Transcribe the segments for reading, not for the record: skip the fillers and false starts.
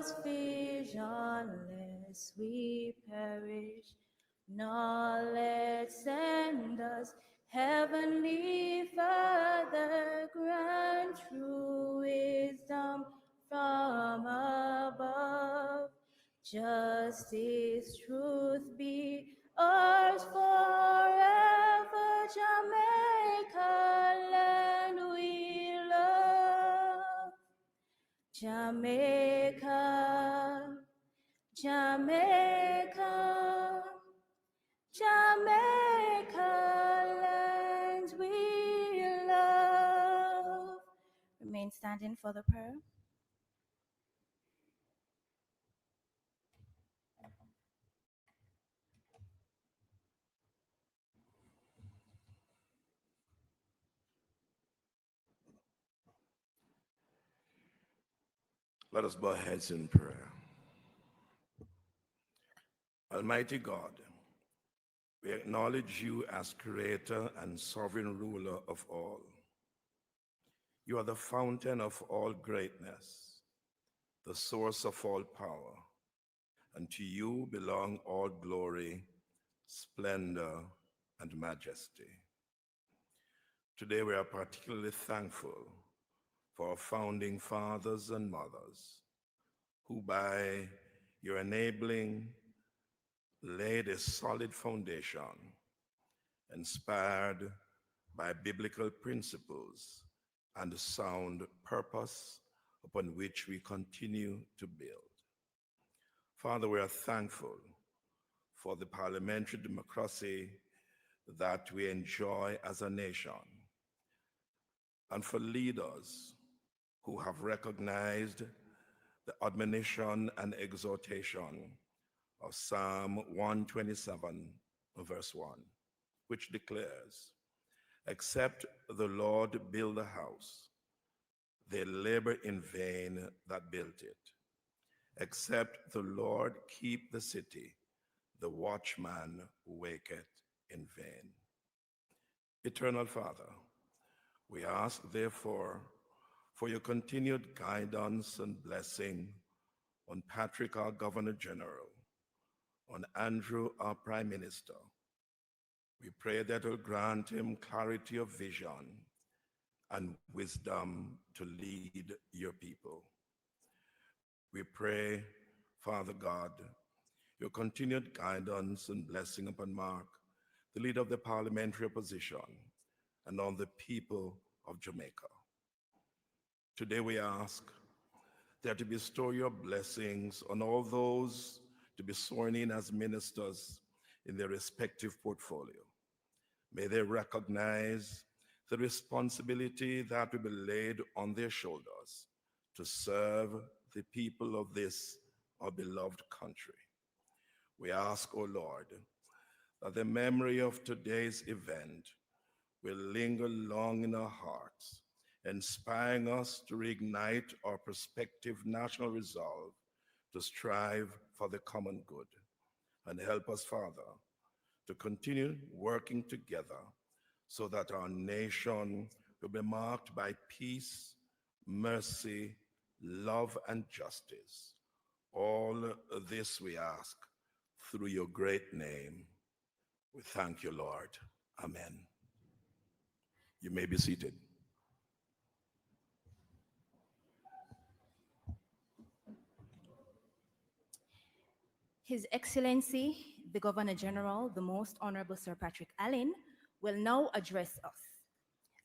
us visionless, we perish. Knowledge send us, Heavenly Father, grant true wisdom from above. Justice, truth be ours forever. Jamaica land we love. Jamaica, Jamaica, Jamaica lands we love. Remain standing for the prayer. Let us bow our heads in prayer. Almighty God, we acknowledge you as creator and sovereign ruler of all. You are the fountain of all greatness, the source of all power, and to you belong all glory, splendor, and majesty. Today we are particularly thankful for our founding fathers and mothers, who by your enabling laid a solid foundation, inspired by biblical principles and sound purpose upon which we continue to build. Father, we are thankful for the parliamentary democracy that we enjoy as a nation, and for leaders who have recognized the admonition and exhortation of Psalm 127, verse 1, which declares, "Except the Lord build a house, they labor in vain that built it. Except the Lord keep the city, the watchman waketh in vain." Eternal Father, we ask therefore for your continued guidance and blessing on Patrick, our Governor General, on Andrew, our Prime Minister. We pray that you'll grant him clarity of vision and wisdom to lead your people. We pray, Father God, your continued guidance and blessing upon Mark, the leader of the parliamentary opposition, and on the people of Jamaica. Today we ask that you bestow your blessings on all those to be sworn in as ministers in their respective portfolio. May they recognize the responsibility that will be laid on their shoulders to serve the people of this, our beloved country. We ask, O Lord, that the memory of today's event will linger long in our hearts, inspiring us to reignite our prospective national resolve to strive for the common good. And help us, Father, to continue working together so that our nation will be marked by peace, mercy, love, and justice. All this we ask through your great name. We thank you, Lord. Amen. You may be seated. His Excellency, the Governor General, the Most Honorable Sir Patrick Allen, will now address us,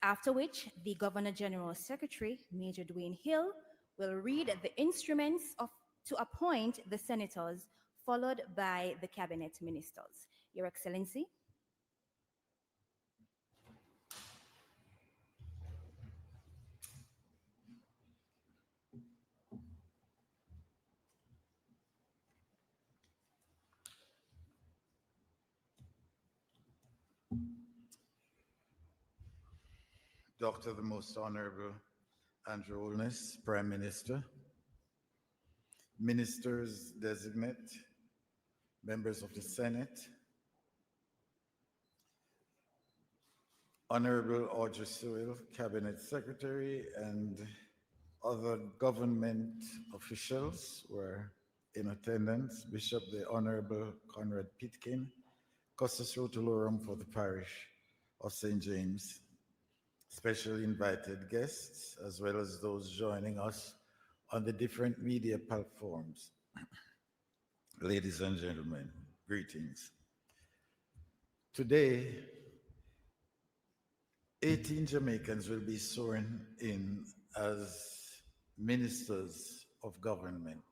after which the Governor General's Secretary, Major Dwayne Hill, will read the instruments to appoint the senators, followed by the cabinet ministers. Your Excellency. Dr. the Most Honorable Andrew Holness, Prime Minister, Ministers Designate, Members of the Senate, Honorable Audrey Sewell, Cabinet Secretary, and Other government officials were in attendance. Bishop the Honorable Conrad Pitkin, Custos Rotolorum for the parish of St. James, special invited guests, as well as those joining us on the different media platforms. Ladies and gentlemen, greetings. Today, 18 Jamaicans will be sworn in as ministers of government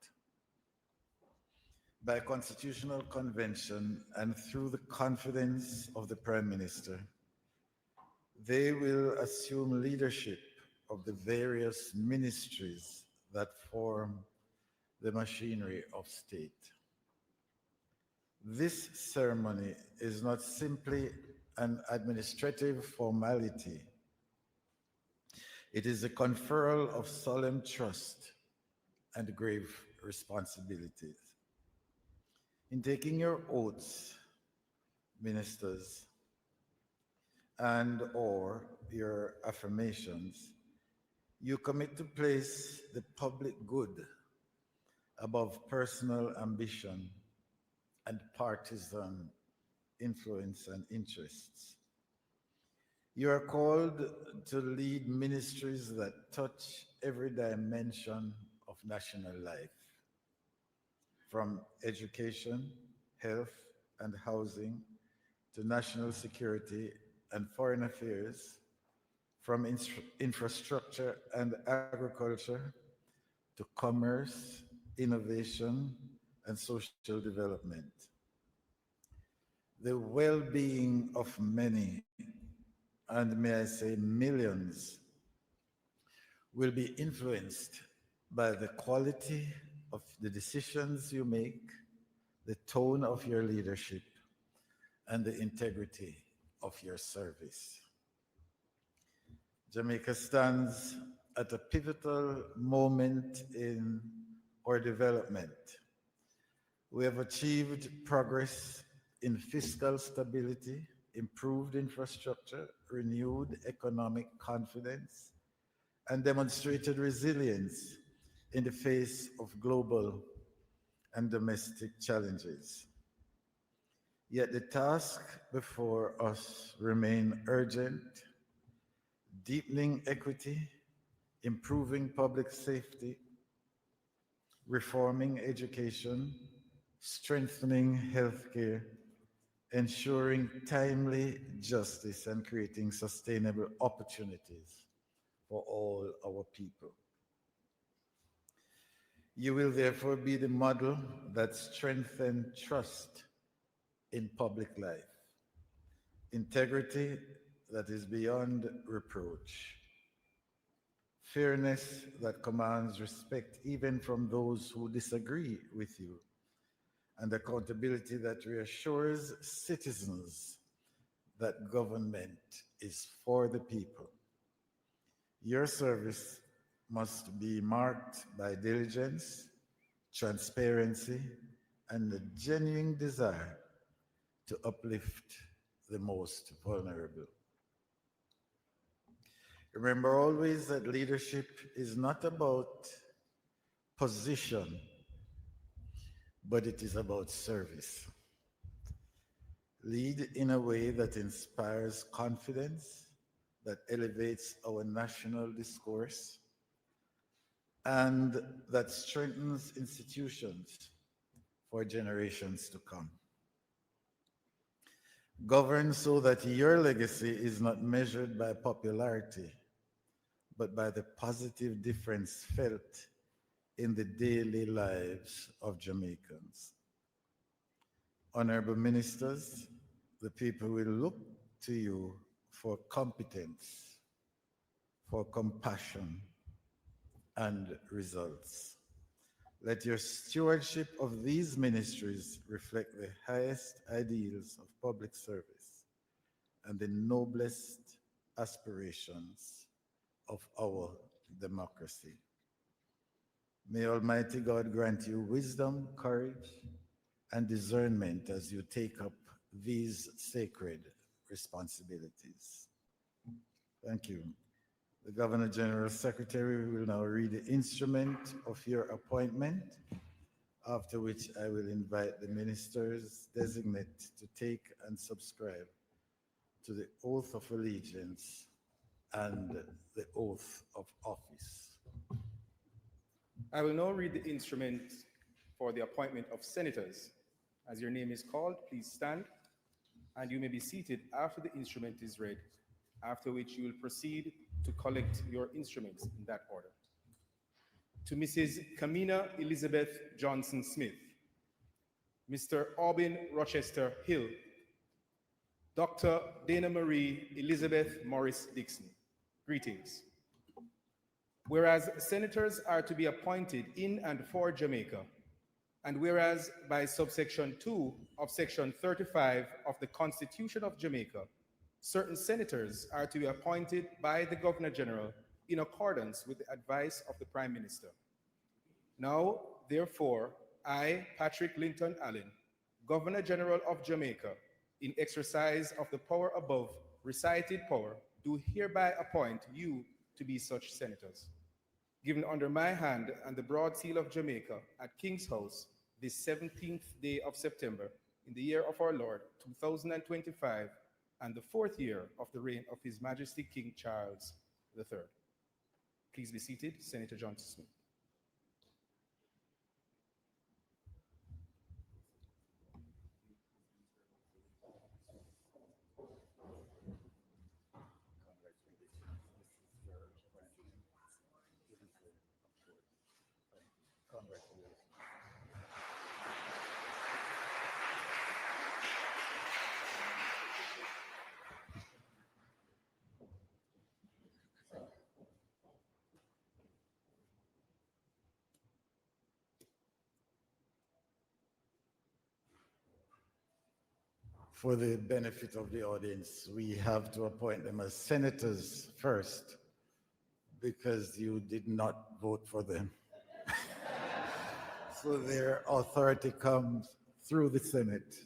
by constitutional convention and through the confidence of the Prime Minister. They will assume leadership of the various ministries that form the machinery of state. This ceremony is not simply an administrative formality. It is a conferral of solemn trust and grave responsibilities. In taking your oaths, ministers, and or your affirmations, you commit to place the public good above personal ambition and partisan influence and interests. You are called to lead ministries that touch every dimension of national life, from education, health, and housing to national security and foreign affairs, from infrastructure and agriculture to commerce, innovation, and social development. The well being of many, and may I say millions, will be influenced by the quality of the decisions you make, the tone of your leadership, and the integrity of your service. Jamaica stands at a pivotal moment in our development. We have achieved progress in fiscal stability, improved infrastructure, renewed economic confidence, and demonstrated resilience in the face of global and domestic challenges. Yet the task before us remain urgent: deepening equity, improving public safety, reforming education, strengthening healthcare, ensuring timely justice, and creating sustainable opportunities for all our people. You will therefore be the model that strengthens trust in public life, integrity that is beyond reproach, fairness that commands respect even from those who disagree with you, and accountability that reassures citizens that government is for the people. Your service must be marked by diligence, transparency, and a genuine desire to uplift the most vulnerable. Remember always that leadership is not about position, but it is about service. Lead in a way that inspires confidence, that elevates our national discourse, and that strengthens institutions for generations to come. Govern so that your legacy is not measured by popularity, but by the positive difference felt in the daily lives of Jamaicans. Honorable ministers, the people will look to you for competence, for compassion, and results. Let your stewardship of these ministries reflect the highest ideals of public service and the noblest aspirations of our democracy. May Almighty God grant you wisdom, courage, and discernment as you take up these sacred responsibilities. Thank you. The Governor General Secretary will now read the instrument of your appointment, after which I will invite the ministers designate to take and subscribe to the oath of allegiance and the oath of office. I will now read the instrument for the appointment of senators. As your name is called, please stand, and you may be seated after the instrument is read, after which you will proceed to collect your instruments in that order. To Mrs. Kamina Elizabeth Johnson Smith, Mr. Aubin Rochester Hill, Dr. Dana Marie Elizabeth Morris Dixon, greetings. Whereas senators are to be appointed in and for Jamaica, and whereas by subsection 2 of section 35 of the Constitution of Jamaica, certain senators are to be appointed by the Governor General in accordance with the advice of the Prime Minister. Now, therefore, I, Patrick Linton Allen, Governor General of Jamaica, in exercise of the power above recited power, do hereby appoint you to be such senators. Given under my hand and the broad seal of Jamaica at King's House this 17th day of September in the year of our Lord 2025 and the 4th year of the reign of His Majesty King Charles III. Please be seated, Senator Johnson Smith. For the benefit of the audience, we have to appoint them as senators first because you did not vote for them. So their authority comes through the Senate.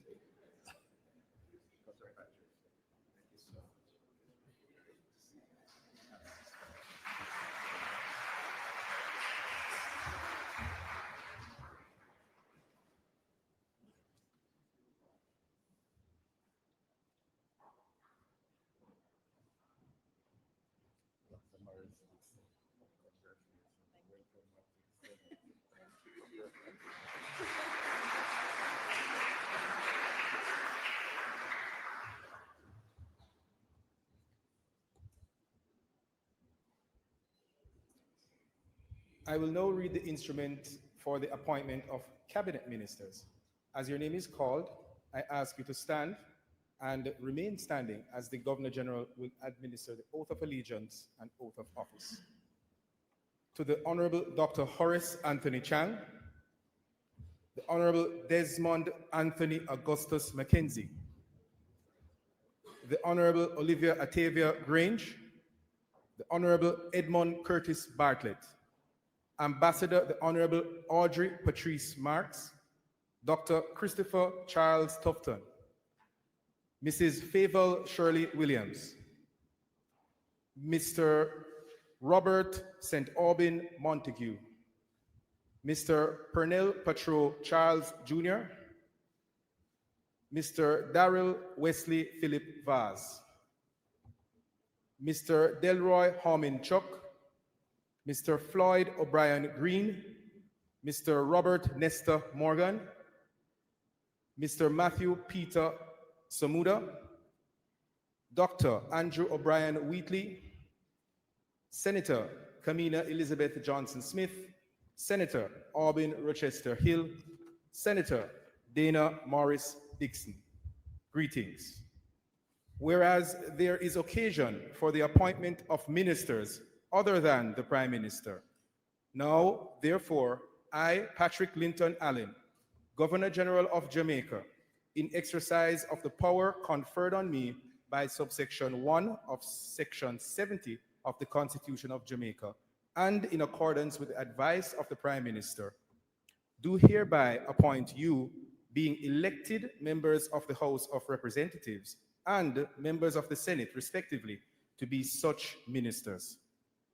I will now read the instrument for the appointment of cabinet ministers. As your name is called, I ask you to stand and remain standing as the Governor General will administer the oath of allegiance and oath of office. To the Honorable Dr. Horace Anthony Chang, the Honorable Desmond Anthony Augustus Mackenzie, the Honorable Olivia Atavia Grange, the Honorable Edmund Curtis Bartlett, Ambassador the Honorable Audrey Patrice Marks, Dr. Christopher Charles Tufton, Mrs. Favour Shirley Williams, Mr. Robert St. Aubin Montague, Mr. Pernell Patro Charles Jr., Mr. Darrell Wesley Philip Vaz, Mr. Delroy Harmon Chuck, Mr. Floyd O'Brien Green, Mr. Robert Nestor Morgan, Mr. Matthew Peter Samuda, Dr. Andrew O'Brien Wheatley, Senator Kamina Elizabeth Johnson Smith, Senator Aubin Rochester Hill, Senator Dana Morris Dixon. Greetings. Whereas there is occasion for the appointment of ministers other than the Prime Minister. Now, therefore, I, Patrick Linton Allen, Governor General of Jamaica, in exercise of the power conferred on me by subsection 1 of section 70 of the Constitution of Jamaica, and in accordance with the advice of the Prime Minister, do hereby appoint you, being elected members of the House of Representatives and members of the Senate, respectively, to be such ministers.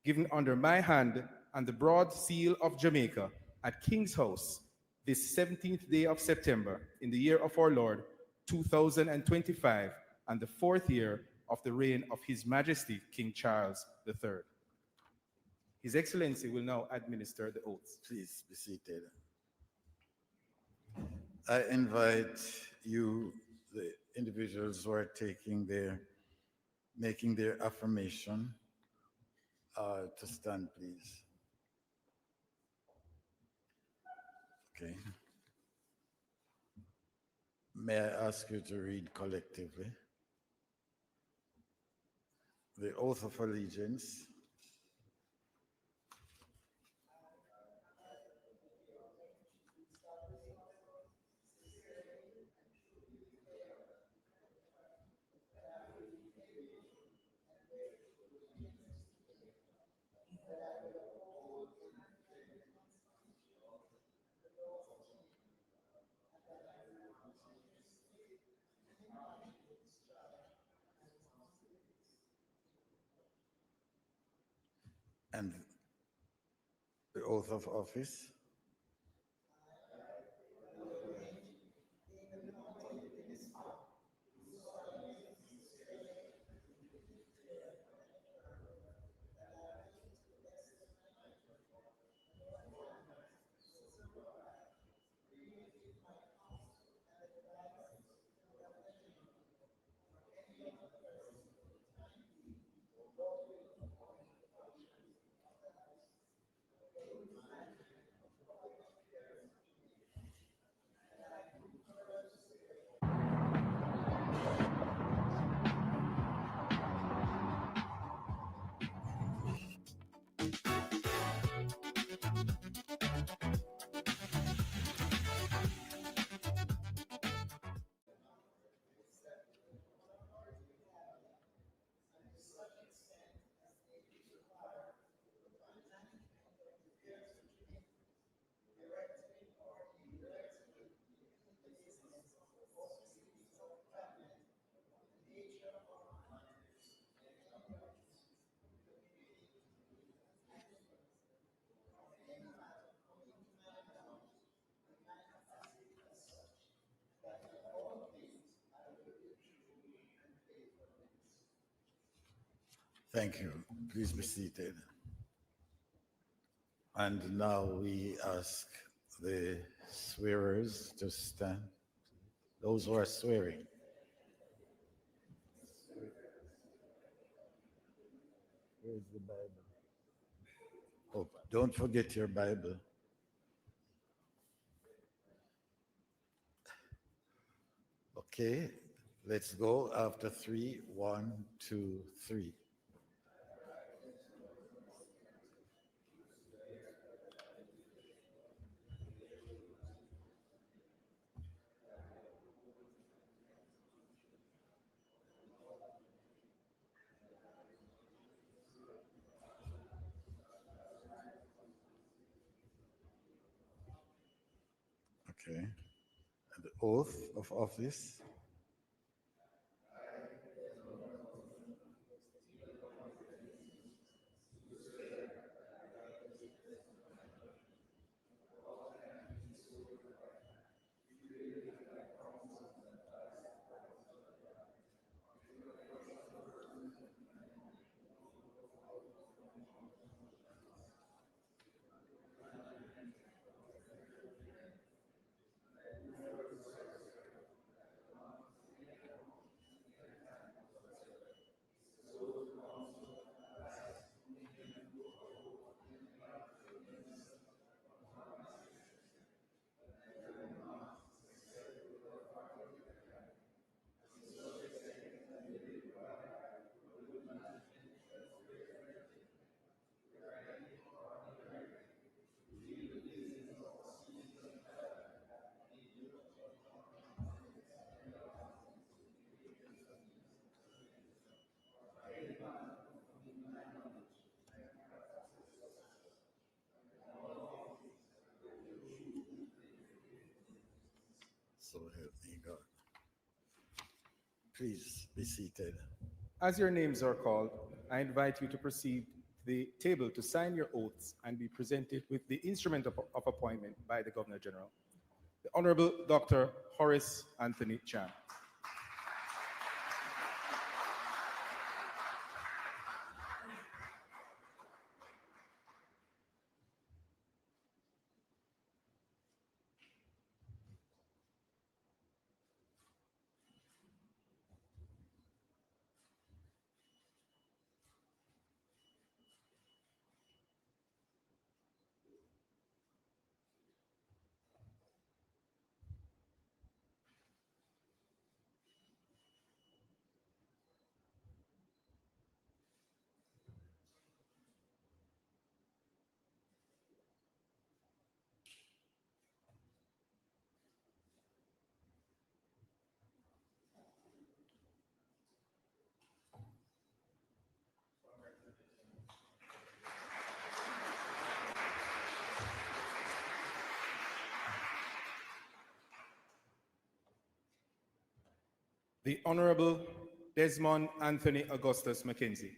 given under my hand and the broad seal of Jamaica at King's House this 17th day of September in the year of our Lord 2025 and the fourth year of the reign of His Majesty King Charles III. His Excellency will now administer the oaths. Please be seated. I invite you, the individuals who are making their affirmation, to stand, please. Okay. May I ask you to read collectively the oath of allegiance? And the oath of office? Thank you. Please be seated. And now we ask the swearers to stand. Those who are swearing. Where's the Bible? Oh, don't forget your Bible. Okay, let's go after three. One, two, three. Okay. And the oath of office. So help me God. Please be seated. As your names are called, I invite you to proceed the table to sign your oaths and be presented with the instrument of appointment by the Governor General, the Honorable Dr. Horace Anthony Chan. The Honorable Desmond Anthony Augustus Mackenzie.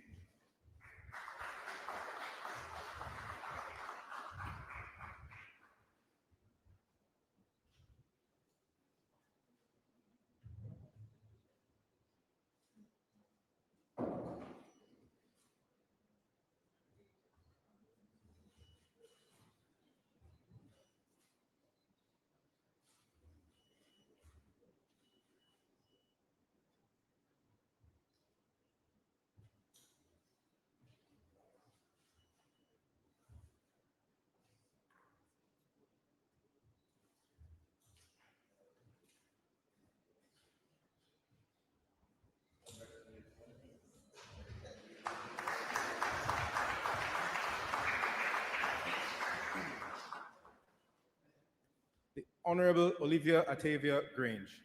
The Honorable Olivia Atavia Grange.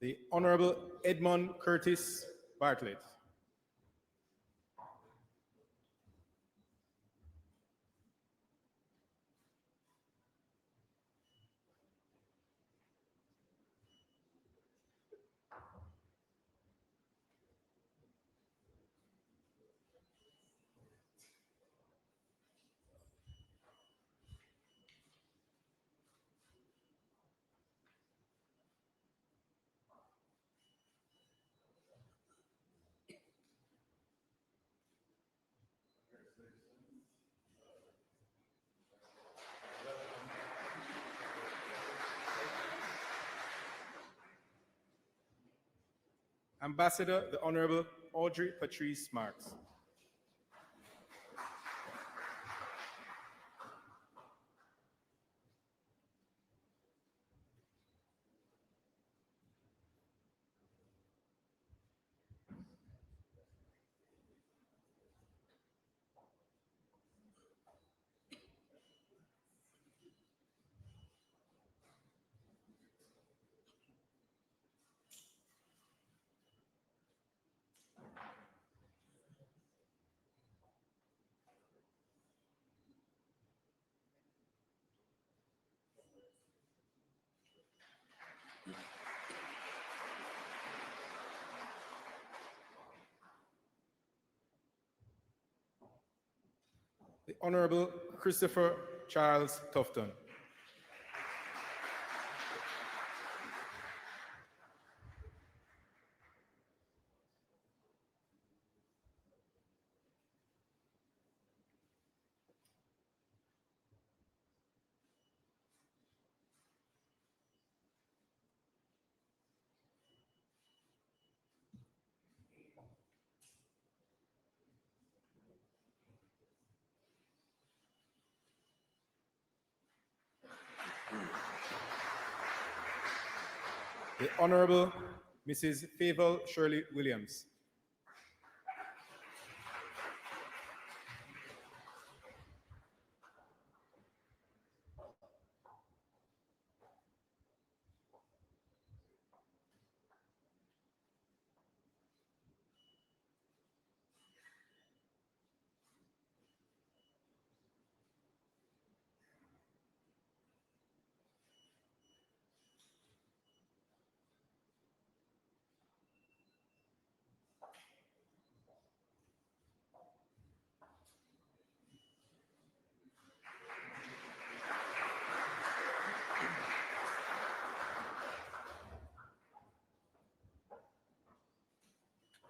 The Honorable Edmund Curtis Bartlett. Ambassador, the Honorable Audrey Patrice Marks. The Honorable Christopher Charles Tufton. The Honorable Mrs. Favour Shirley Williams.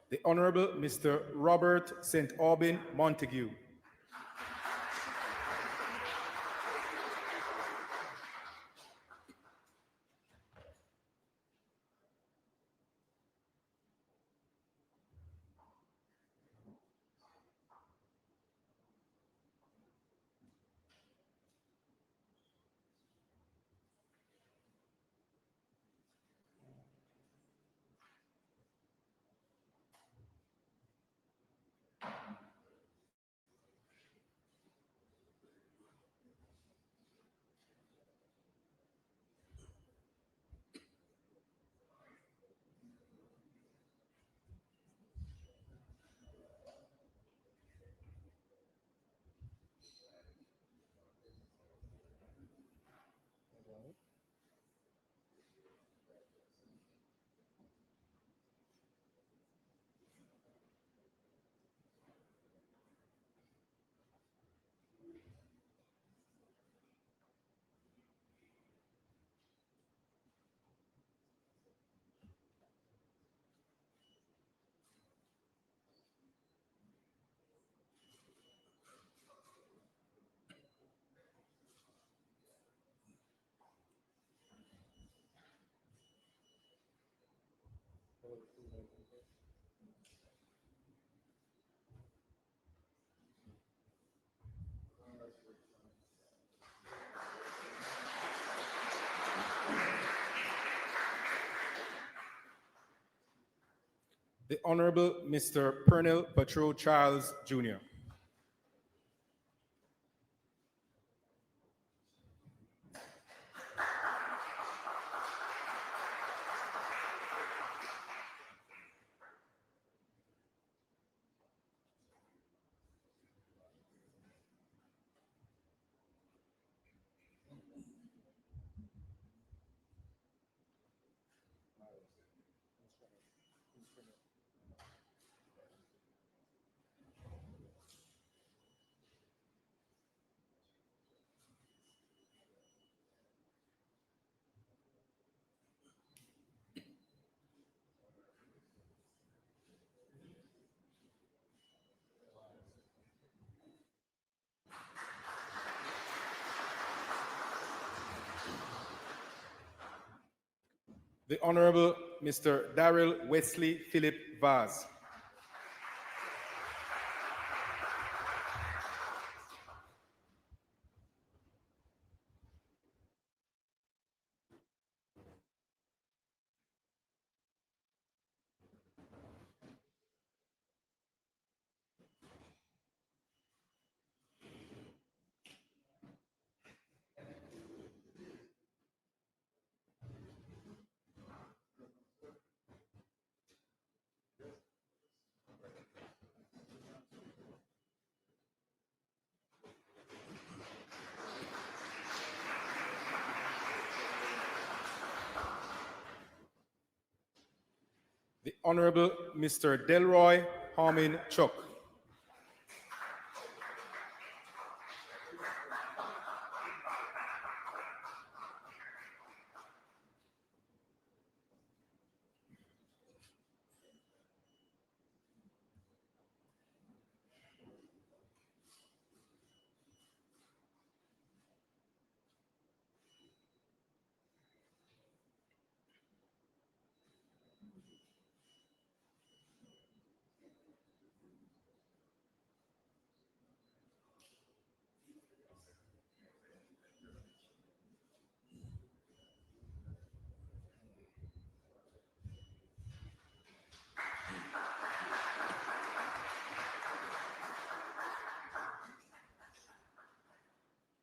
The Honorable Mr. Robert St. Aubin Montague. The Honorable Mr. Pernell Patrol Charles Jr. The Honorable Mr. Darrell Wesley Philip Vaz. The Honorable Mr. Delroy Harmon Chuck.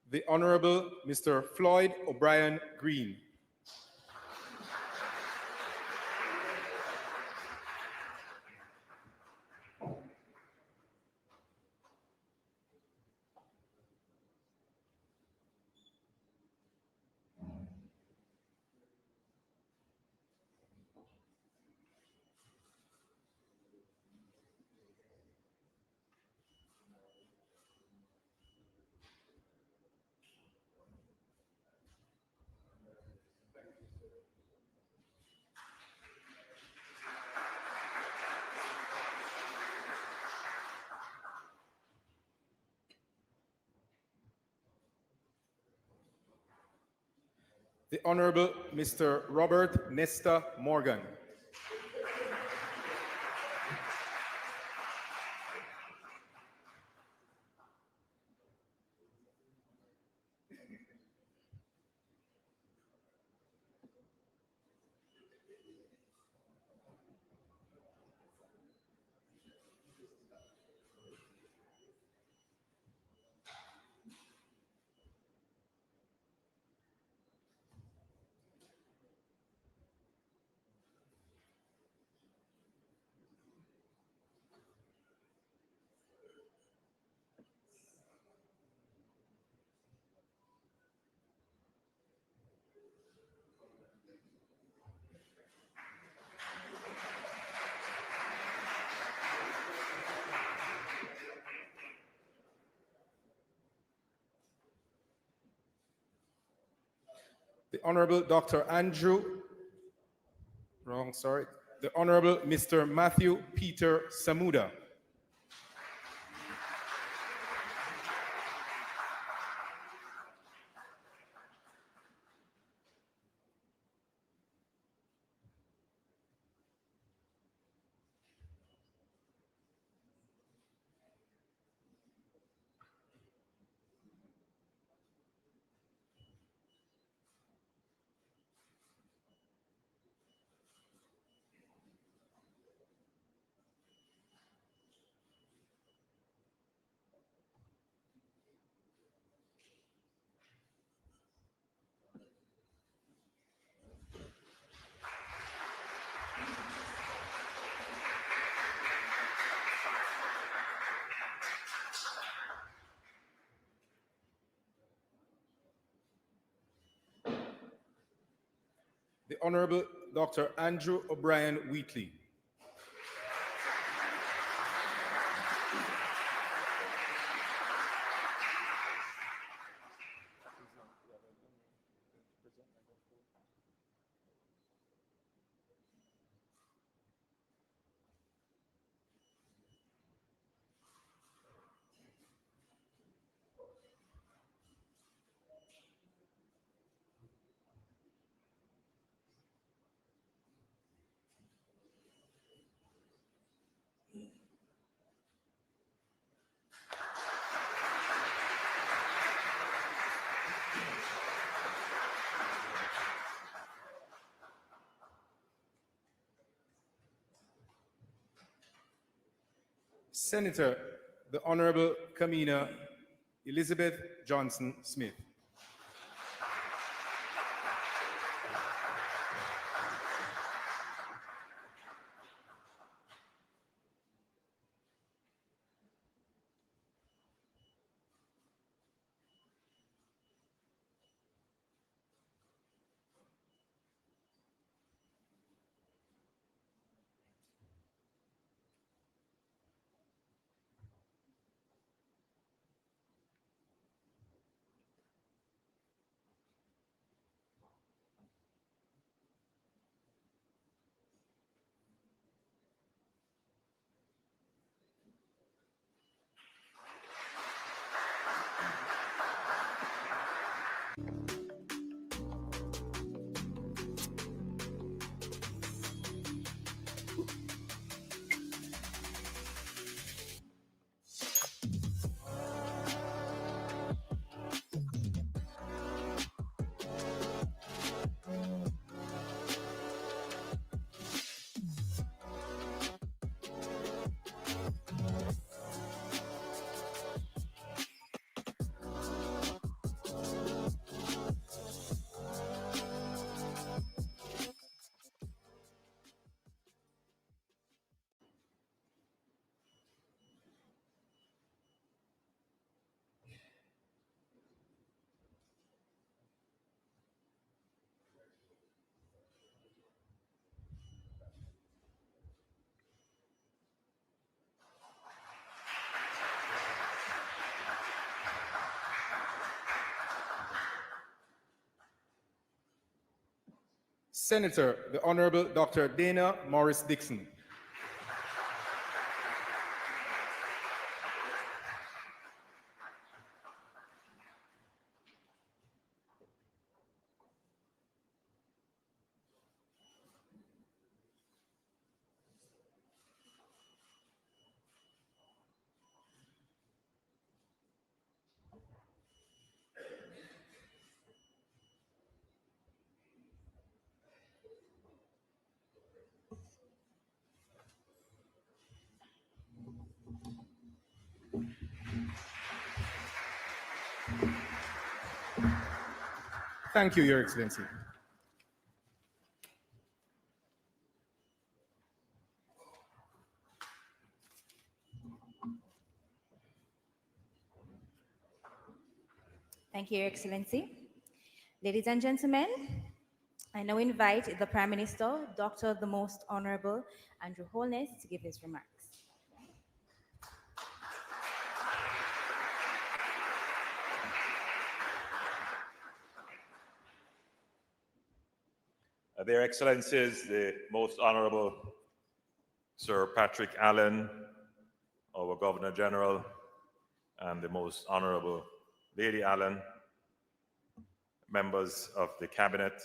The Honorable Mr. Floyd O'Brien Green. The Honorable Mr. Robert Nesta Morgan. The Honorable Dr. The Honorable Mr. Matthew Peter Samuda. The Honorable Dr. Andrew O'Brien Wheatley. Senator, the Honorable Kamina Elizabeth Johnson Smith. Senator, the Honorable Dr. Dana Morris Dixon. Thank you, Your Excellency. Thank you, Your Excellency. Ladies and gentlemen, I now invite the Prime Minister, Dr. the Most Honorable Andrew Holness, to give his remarks. Their Excellencies, the Most Honorable Sir Patrick Allen, our Governor General, and the Most Honorable Lady Allen, members of the Cabinet,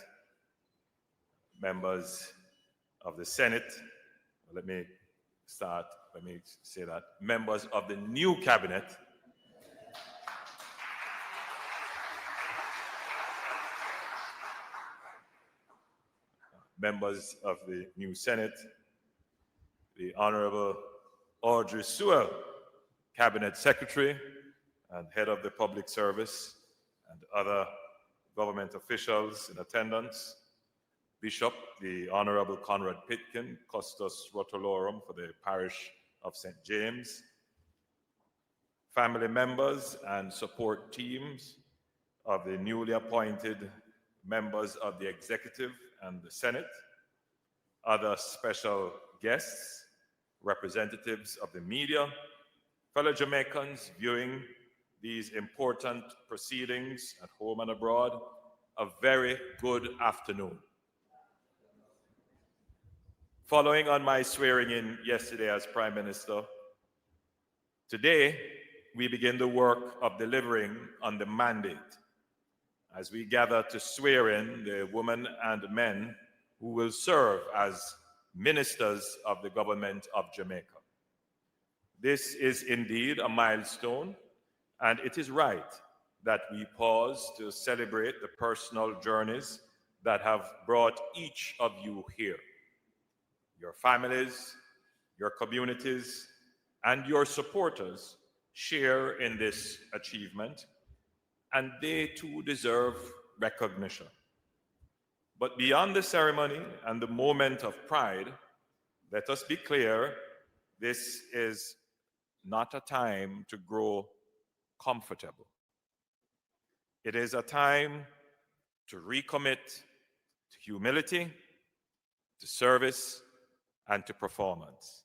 members of the Senate, let me say that, members of the new Cabinet, members of the new Senate, the Honorable Audrey Sewell, Cabinet Secretary and Head of the Public Service, and other government officials in attendance, Bishop, the Honorable Conrad Pitkin, Custos Rotolorum for the parish of St. James, family members and support teams of the newly appointed members of the Executive and the Senate, other special guests, representatives of the media, fellow Jamaicans viewing these important proceedings at home and abroad, a very good afternoon. Following on my swearing in yesterday as Prime Minister, today we begin the work of delivering on the mandate as we gather to swear in the women and men who will serve as ministers of the government of Jamaica. This is indeed a milestone, and it is right that we pause to celebrate the personal journeys that have brought each of you here. Your families, your communities, and your supporters share in this achievement, and they too deserve recognition. But beyond the ceremony and the moment of pride, let us be clear, this is not a time to grow comfortable. It is a time to recommit to humility, to service, and to performance.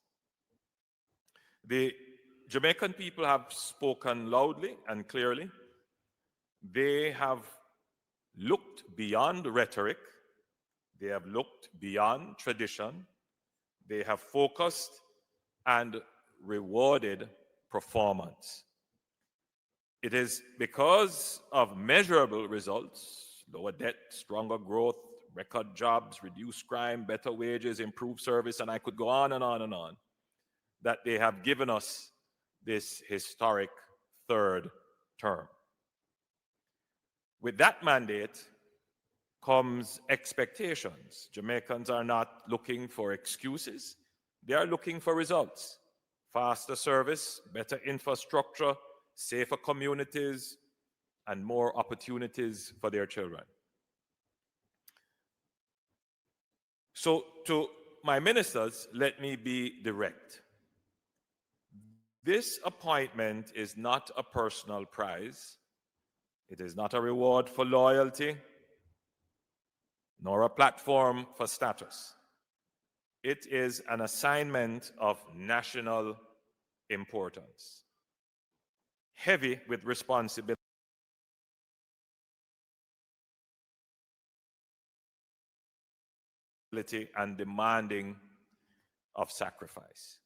The Jamaican people have spoken loudly and clearly. They have looked beyond rhetoric. They have looked beyond tradition. They have focused and rewarded performance. It is because of measurable results, lower debt, stronger growth, record jobs, reduced crime, better wages, improved service, and I could go on and on and on, that they have given us this historic third term. With that mandate comes expectations. Jamaicans are not looking for excuses. They are looking for results. Faster service, better infrastructure, safer communities, and more opportunities for their children. So to my ministers, let me be direct. This appointment is not a personal prize. It is not a reward for loyalty, nor a platform for status. It is an assignment of national importance, heavy with responsibility. responsibility and demanding of sacrifice.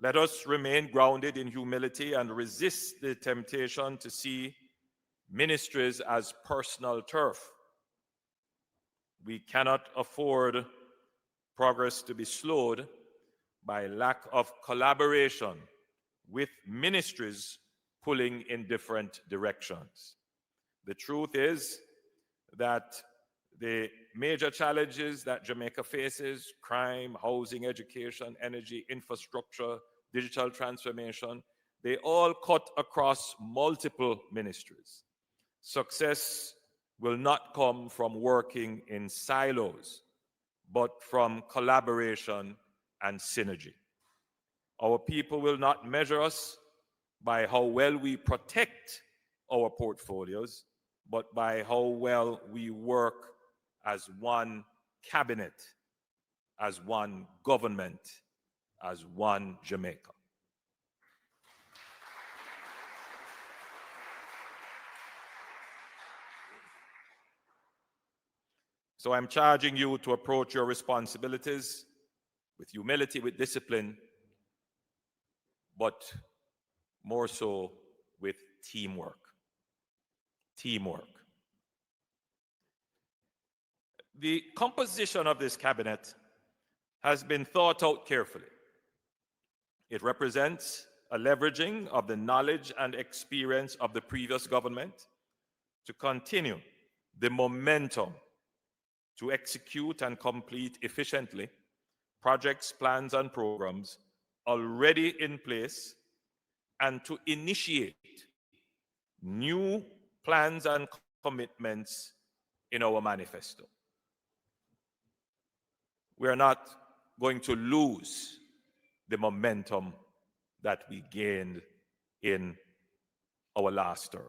Let us remain grounded in humility and resist the temptation to see ministries as personal turf. We cannot afford progress to be slowed by lack of collaboration with ministries pulling in different directions. The truth is that the major challenges that Jamaica faces, crime, housing, education, energy, infrastructure, digital transformation, they all cut across multiple ministries. Success will not come from working in silos, but from collaboration and synergy. Our people will not measure us by how well we protect our portfolios, but by how well we work as one cabinet, as one government, as one Jamaica. So I'm charging you to approach your responsibilities with humility, with discipline, but more so with teamwork. Teamwork. The composition of this cabinet has been thought out carefully. It represents a leveraging of the knowledge and experience of the previous government to continue the momentum to execute and complete efficiently projects, plans, and programs already in place and to initiate new plans and commitments in our manifesto. We are not going to lose the momentum that we gained in our last term.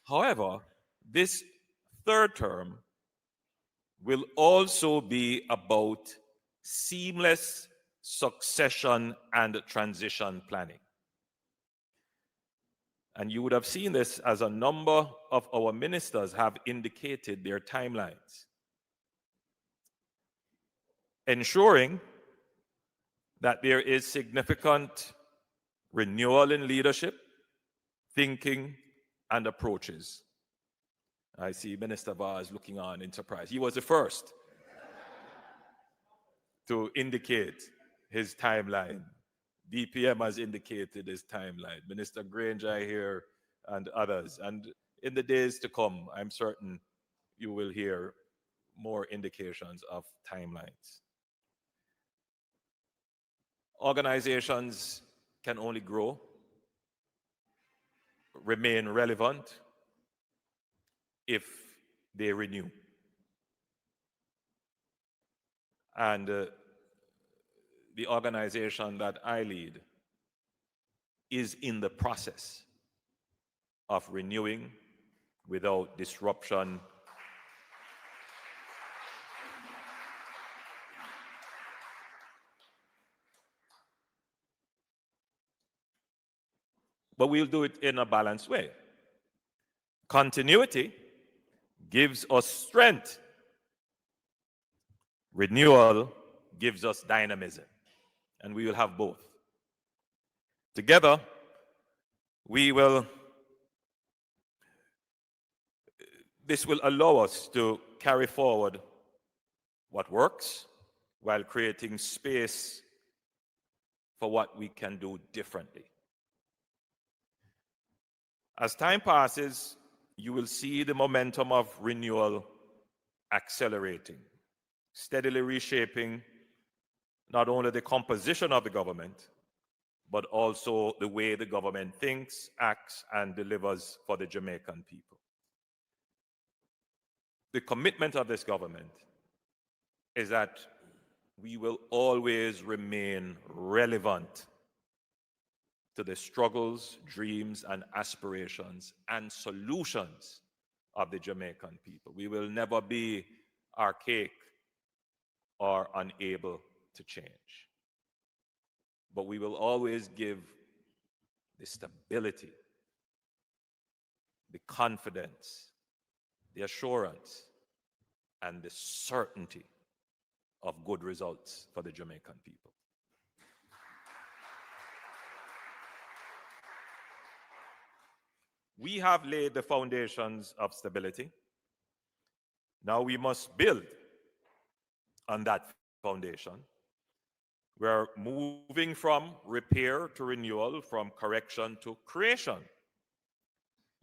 However, this third term will also be about seamless succession and transition planning. And you would have seen this as a number of our ministers have indicated their timelines. Ensuring that there is significant renewal in leadership, thinking, and approaches. I see Minister Vaz looking on in surprise. He was the first to indicate his timeline. DPM has indicated his timeline. Minister Granger here and others. And in the days to come, I'm certain you will hear more indications of timelines. Organizations can only grow, remain relevant, if they renew. And the organization that I lead is in the process of renewing without disruption. But we'll do it in a balanced way. Continuity gives us strength. Renewal gives us dynamism. And we will have both. Together, this will allow us to carry forward what works while creating space for what we can do differently. As time passes, you will see the momentum of renewal accelerating, steadily reshaping not only the composition of the government, but also the way the government thinks, acts, and delivers for the Jamaican people. The commitment of this government is that we will always remain relevant to the struggles, dreams, and aspirations and solutions of the Jamaican people. We will never be archaic or unable to change. But we will always give the stability the confidence, the assurance, and the certainty of good results for the Jamaican people. We have laid the foundations of stability. Now we must build on that foundation. We're moving from repair to renewal, from correction to creation.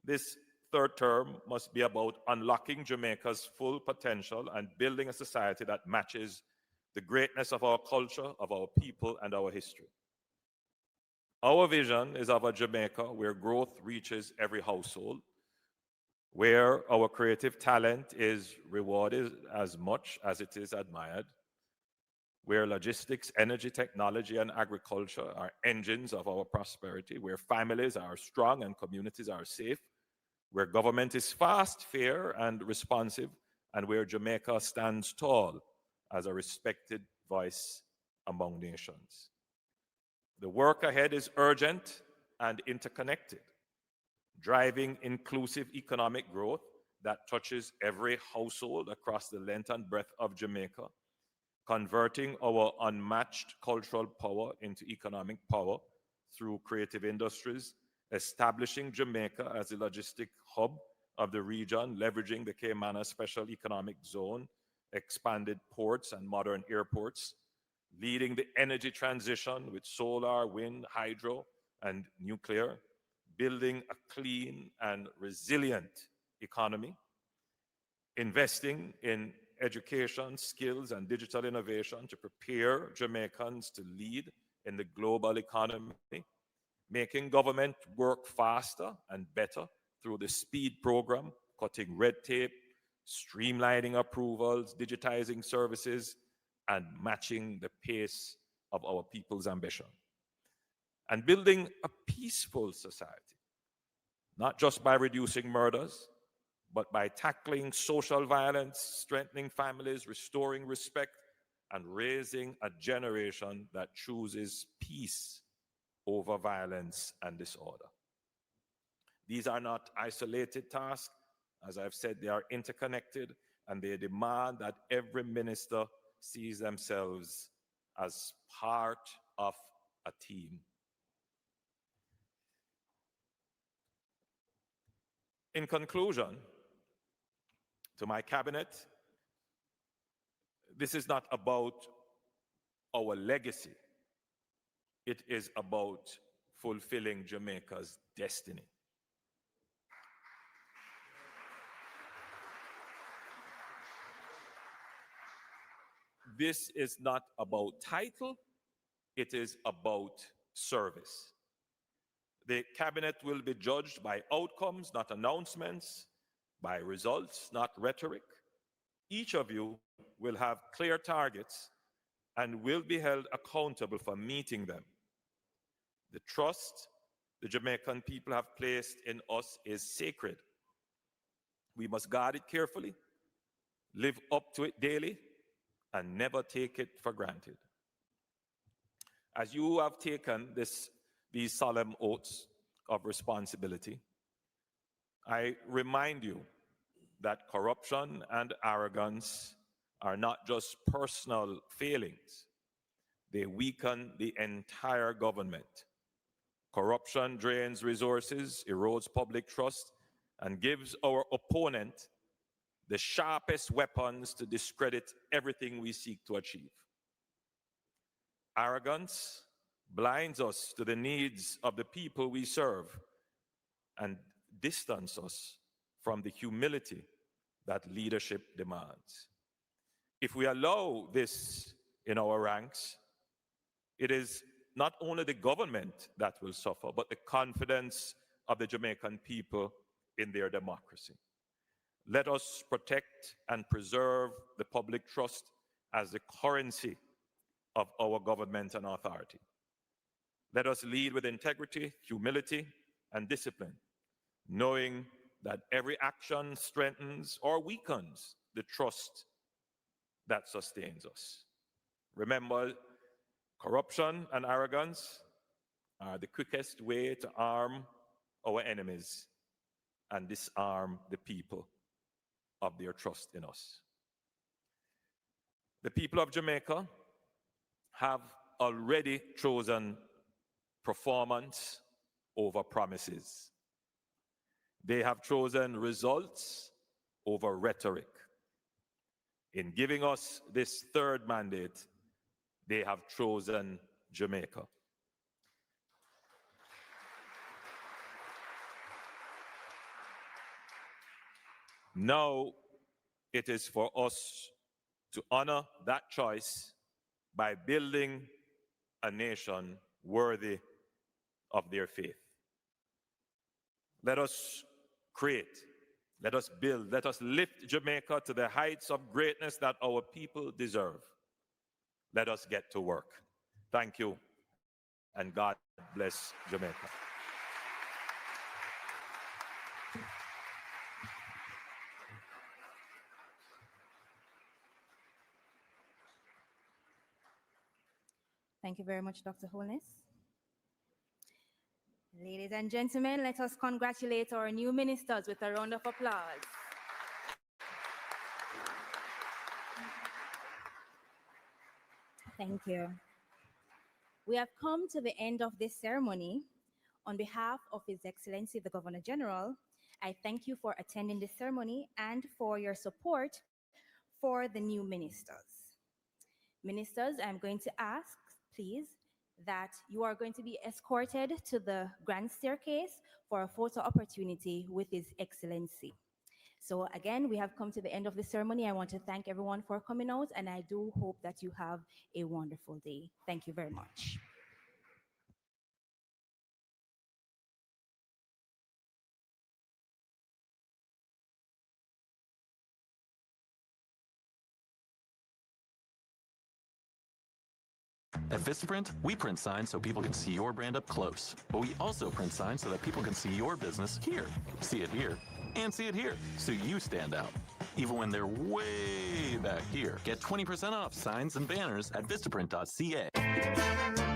This third term must be about unlocking Jamaica's full potential and building a society that matches the greatness of our culture, of our people, and our history. Our vision is of a Jamaica where growth reaches every household, where our creative talent is rewarded as much as it is admired, where logistics, energy, technology, and agriculture are engines of our prosperity, where families are strong and communities are safe, where government is fast, fair, and responsive, and where Jamaica stands tall as a respected voice among nations. The work ahead is urgent and interconnected, driving inclusive economic growth that touches every household across the length and breadth of Jamaica, converting our unmatched cultural power into economic power through creative industries, establishing Jamaica as a logistic hub of the region, leveraging the Cayman Special Economic Zone, expanded ports and modern airports, leading the energy transition with solar, wind, hydro, and nuclear, building a clean and resilient economy, investing in education, skills, and digital innovation to prepare Jamaicans to lead in the global economy, making government work faster and better through the SPEED program, cutting red tape, streamlining approvals, digitizing services, and matching the pace of our people's ambition. And building a peaceful society, not just by reducing murders, but by tackling social violence, strengthening families, restoring respect, and raising a generation that chooses peace over violence and disorder. These are not isolated tasks. As I've said, they are interconnected, and they demand that every minister sees themselves as part of a team. In conclusion, to my cabinet, this is not about our legacy. It is about fulfilling Jamaica's destiny. This is not about title, it is about service. The cabinet will be judged by outcomes, not announcements, by results, not rhetoric. Each of you will have clear targets and will be held accountable for meeting them. The trust the Jamaican people have placed in us is sacred. We must guard it carefully, live up to it daily, and never take it for granted. As you have taken these solemn oaths of responsibility, I remind you that corruption and arrogance are not just personal failings, they weaken the entire government. Corruption drains resources, erodes public trust, and gives our opponent the sharpest weapons to discredit everything we seek to achieve. Arrogance blinds us to the needs of the people we serve and distance us from the humility that leadership demands. If we allow this in our ranks, it is not only the government that will suffer, but the confidence of the Jamaican people in their democracy. Let us protect and preserve the public trust as the currency of our government and authority. Let us lead with integrity, humility, and discipline, knowing that every action strengthens or weakens the trust that sustains us. Remember, corruption and arrogance are the quickest way to arm our enemies. and disarm the people of their trust in us. The people of Jamaica have already chosen performance over promises. They have chosen results over rhetoric. In giving us this third mandate, they have chosen Jamaica. Now it is for us to honor that choice by building a nation worthy of their faith. Let us create, let us build, let us lift Jamaica to the heights of greatness that our people deserve. Let us get to work. Thank you, and God bless Jamaica. Thank you very much, Dr. Holness. Ladies and gentlemen, let us congratulate our new ministers with a round of applause. Thank you. We have come to the end of this ceremony. On behalf of His Excellency the Governor General, I thank you for attending this ceremony and for your support for the new ministers. Ministers, I'm going to ask, please, that you are going to be escorted to the grand staircase for a photo opportunity with His Excellency. So again, we have come to the end of the ceremony. I want to thank everyone for coming out, and I do hope that you have a wonderful day. Thank you very much. At Vistaprint, we print signs so people can see your brand up close. But we also print signs so that people can see your business here, see it here, and see it here, so you stand out. Even when they're way back here. Get 20% off signs and banners at Vistaprint.ca.